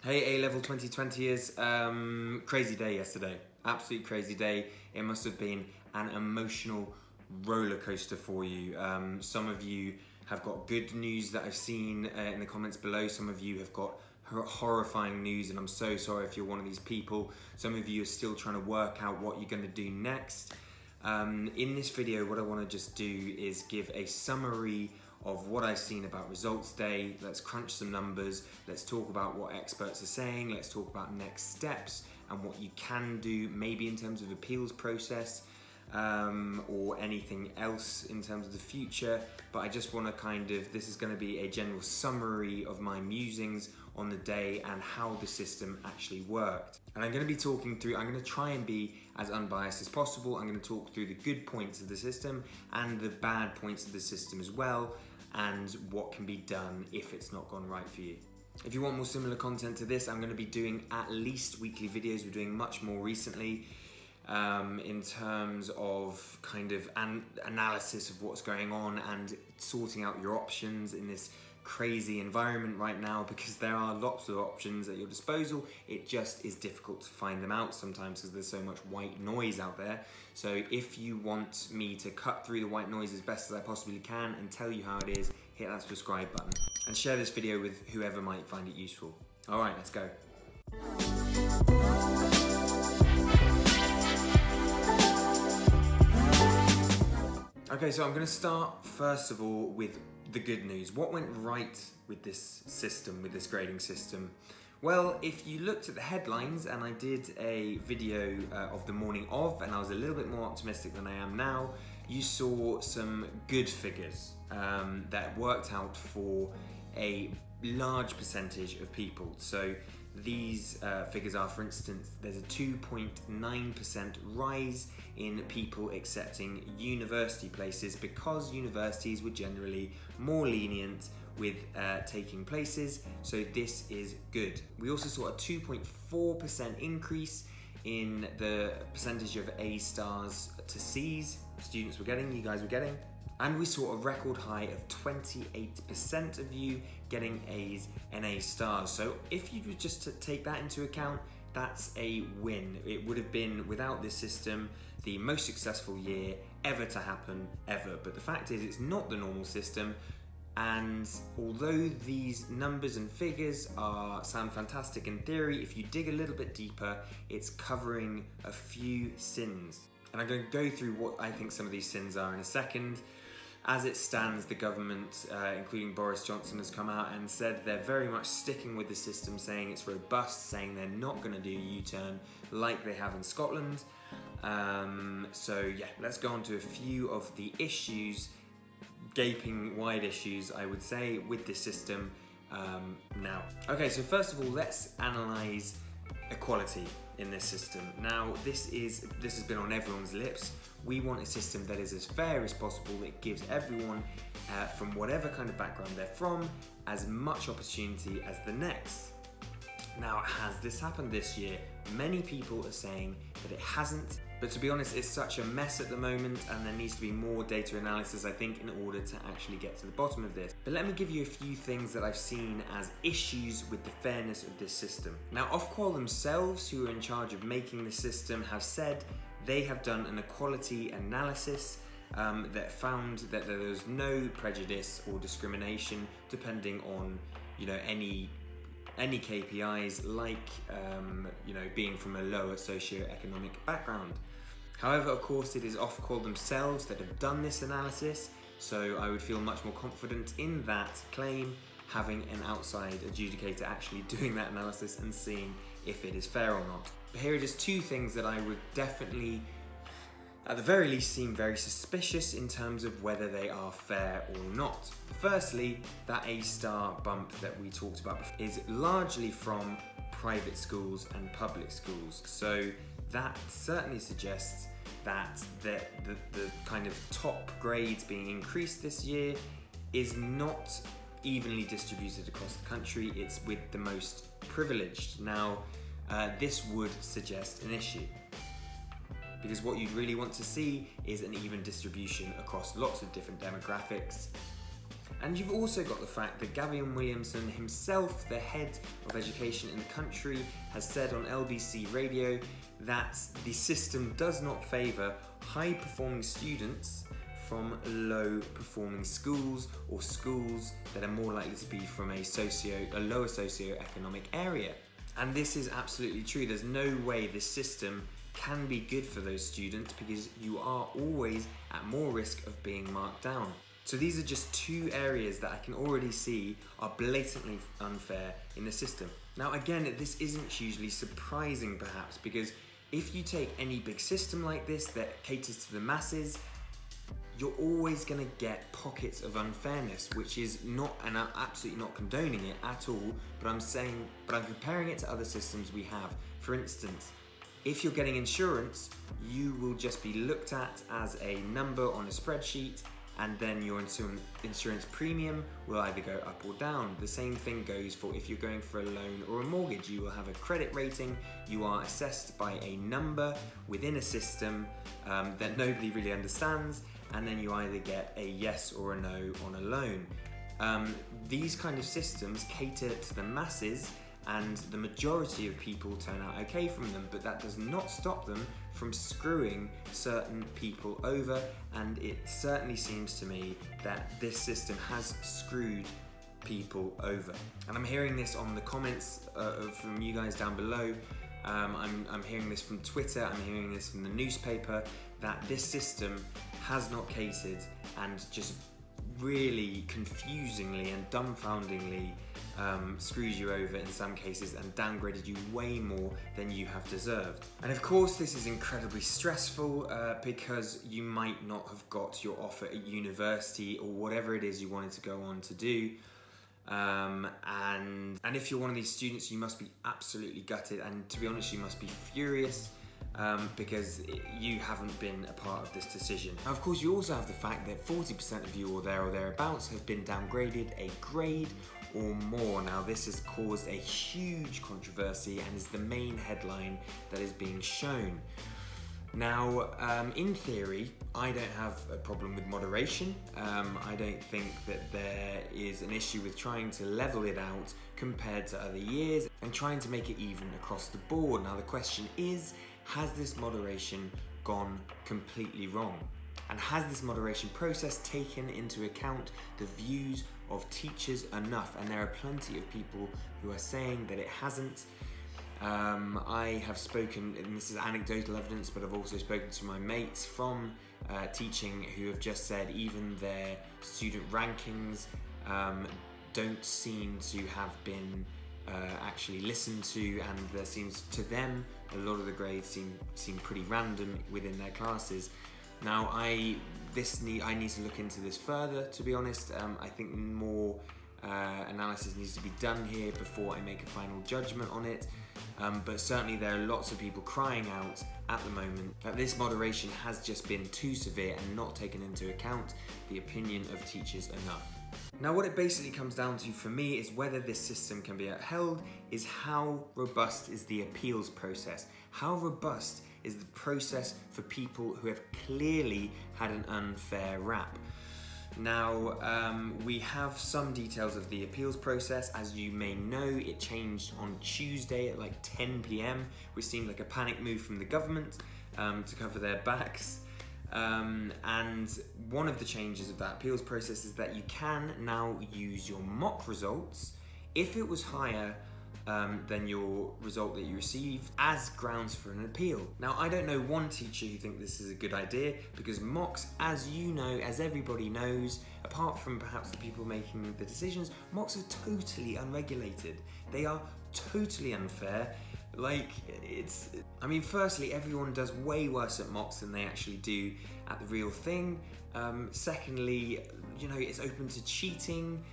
Hey A-Level 2020ers, crazy day yesterday, absolute crazy day. It must have been an emotional roller coaster for you. Some of you have got good news that I've seen in the comments below. Some of you have got horrifying news, and I'm so sorry if you're one of these people. Some of you are still trying to work out what you're going to do next. In this video, what I want to just do is give a summary of what I've seen about results day. Let's crunch some numbers. Let's talk about what experts are saying. Let's talk about next steps and what you can do, maybe in terms of appeals process or anything else in terms of the future. But I just want to this is going to be a general summary of my musings on the day and how the system actually worked. And I'm going to be talking through, I'm going to try and be as unbiased as possible. I'm going to talk through the good points of the system and the bad points of the system as well, and what can be done if it's not gone right for you. If you want more similar content to this, I'm going to be doing at least weekly videos. We're doing much more recently in terms of analysis of what's going on and sorting out your options in this crazy environment right now, because there are lots of options at your disposal. It just is difficult to find them out sometimes because there's so much white noise out there. So if you want me to cut through the white noise as best as I possibly can and tell you how it is, hit that subscribe button and share this video with whoever might find it useful. All right, let's go. Okay, so I'm going to start first of all with the good news. What went right with this system, with this grading system? Well, if you looked at the headlines, and I did a video of the morning of, and I was a little bit more optimistic than I am now, you saw some good figures that worked out for a large percentage of people. So these figures are, for instance, there's a 2.9% rise in people accepting university places because universities were generally more lenient with taking places, so this is good. We also saw a 2.4% increase in the percentage of A stars to C's students were getting, you guys were getting. And we saw a record high of 28% of you getting A's and A stars. So if you were just to take that into account, that's a win. It would have been, without this system, the most successful year ever to happen, ever. But the fact is, it's not the normal system. And although these numbers and figures sound fantastic in theory, if you dig a little bit deeper, it's covering a few sins. And I'm going to go through what I think some of these sins are in a second. As it stands, the government, including Boris Johnson, has come out and said they're very much sticking with the system, saying it's robust, saying they're not going to do a U-turn like they have in Scotland. So yeah, let's go on to a few of the issues, gaping wide issues, I would say, with this system now. Okay, so first of all, let's analyse equality in this system. Now, this has been on everyone's lips. We want a system that is as fair as possible, that gives everyone from whatever kind of background they're from as much opportunity as the next. Now, has this happened this year? Many people are saying that it hasn't, but to be honest, it's such a mess at the moment, and there needs to be more data analysis, I think, in order to actually get to the bottom of this. But let me give you a few things that I've seen as issues with the fairness of this system. Now, OFQUAL themselves, who are in charge of making the system, have said they have done an equality analysis that found that there was no prejudice or discrimination depending on, any KPIs, like being from a lower socioeconomic background. However, of course, it is OFQUAL themselves that have done this analysis, so I would feel much more confident in that claim, having an outside adjudicator actually doing that analysis and seeing if it is fair or not. But here it is, two things that I would definitely, at the very least, seem very suspicious in terms of whether they are fair or not. Firstly, that A-star bump that we talked about before is largely from private schools and public schools. So that certainly suggests that the kind of top grades being increased this year is not evenly distributed across the country. It's with the most privileged. Now, this would suggest an issue, because what you'd really want to see is an even distribution across lots of different demographics And you've also got the fact that Gavin Williamson himself, the head of education in the country, has said on LBC radio that the system does not favour high-performing students from low-performing schools or schools that are more likely to be from a lower socio-economic area. And this is absolutely true. There's no way this system can be good for those students because you are always at more risk of being marked down. So these are just two areas that I can already see are blatantly unfair in the system. Now again, this isn't hugely surprising perhaps, because if you take any big system like this that caters to the masses, you're always going to get pockets of unfairness, which is not, and I'm absolutely not condoning it at all, but I'm comparing it to other systems we have. For instance, if you're getting insurance, you will just be looked at as a number on a spreadsheet, and then your insurance premium will either go up or down. The same thing goes for if you're going for a loan or a mortgage. You will have a credit rating, you are assessed by a number within a system that nobody really understands, and then you either get a yes or a no on a loan. These kind of systems cater to the masses, and the majority of people turn out okay from them, but that does not stop them from screwing certain people over, and it certainly seems to me that this system has screwed people over. And I'm hearing this on the comments from you guys down below. I'm hearing this from Twitter, I'm hearing this from the newspaper, that this system has not catered and just really confusingly and dumbfoundingly screws you over in some cases and downgraded you way more than you have deserved. And of course this is incredibly stressful because you might not have got your offer at university or whatever it is you wanted to go on to do. And if you're one of these students, you must be absolutely gutted, and to be honest, you must be furious because you haven't been a part of this decision. Now, of course, you also have the fact that 40% of you or thereabouts have been downgraded a grade or more. Now, this has caused a huge controversy and is the main headline that is being shown. Now, in theory, I don't have a problem with moderation. I don't think that there is an issue with trying to level it out compared to other years and trying to make it even across the board. Now, the question is, has this moderation gone completely wrong? And has this moderation process taken into account the views of teachers enough? And there are plenty of people who are saying that it hasn't. I have spoken, and this is anecdotal evidence, but I've also spoken to my mates from teaching who have just said even their student rankings don't seem to have been actually listened to, and there seems to them a lot of the grades seem pretty random within their classes. Now I need to look into this further, to be honest. I think more analysis needs to be done here before I make a final judgment on it. But certainly there are lots of people crying out at the moment that this moderation has just been too severe and not taken into account the opinion of teachers enough. Now, what it basically comes down to for me is whether this system can be upheld is how robust is the appeals process. How robust is the process for people who have clearly had an unfair rap? Now, we have some details of the appeals process. As you may know, it changed on Tuesday at like 10 p.m, which seemed like a panic move from the government to cover their backs. And one of the changes of that appeals process is that you can now use your mock results if it was higher than your result that you received as grounds for an appeal. Now, I don't know one teacher who thinks this is a good idea, because mocks, as you know, as everybody knows, apart from perhaps the people making the decisions, mocks are totally unregulated. They are totally unfair. Firstly, everyone does way worse at mocks than they actually do at the real thing. Secondly, it's open to cheating.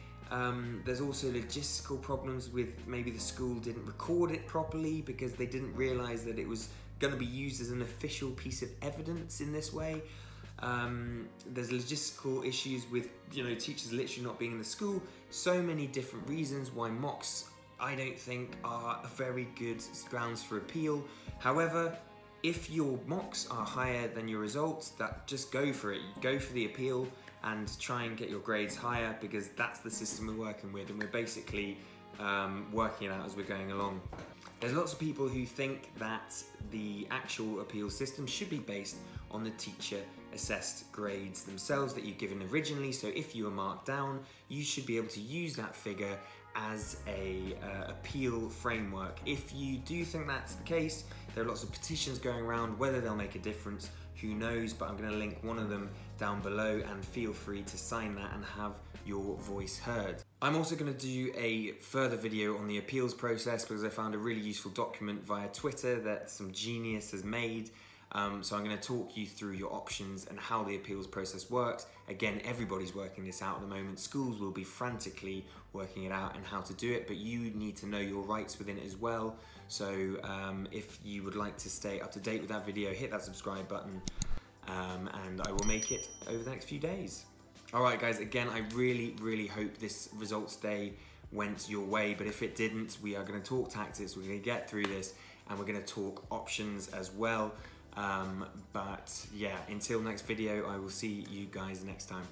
There's also logistical problems with maybe the school didn't record it properly because they didn't realise that it was going to be used as an official piece of evidence in this way. There's logistical issues with teachers literally not being in the school. So many different reasons why mocks, I don't think, are a very good grounds for appeal. However, if your mocks are higher than your results, just go for it. Go for the appeal. and try and get your grades higher, because that's the system we're working with, and we're basically working it out as we're going along. There's lots of people who think that the actual appeals system should be based on the teacher assessed grades themselves that you've given originally. So if you were marked down, you should be able to use that figure as a appeal framework. If you do think that's the case, there are lots of petitions going around. Whether they'll make a difference, who knows, but I'm going to link one of them down below, and feel free to sign that and have your voice heard. I'm also going to do a further video on the appeals process, because I found a really useful document via Twitter that some genius has made. So I'm going to talk you through your options and how the appeals process works. Again, everybody's working this out at the moment. Schools will be frantically working it out and how to do it, but you need to know your rights within it as well. So if you would like to stay up to date with that video, hit that subscribe button, and I will make it over the next few days. Alright guys, again, I really hope this results day went your way, but if it didn't, we are going to talk tactics, we're going to get through this, and we're going to talk options as well. But yeah, until next video, I will see you guys next time.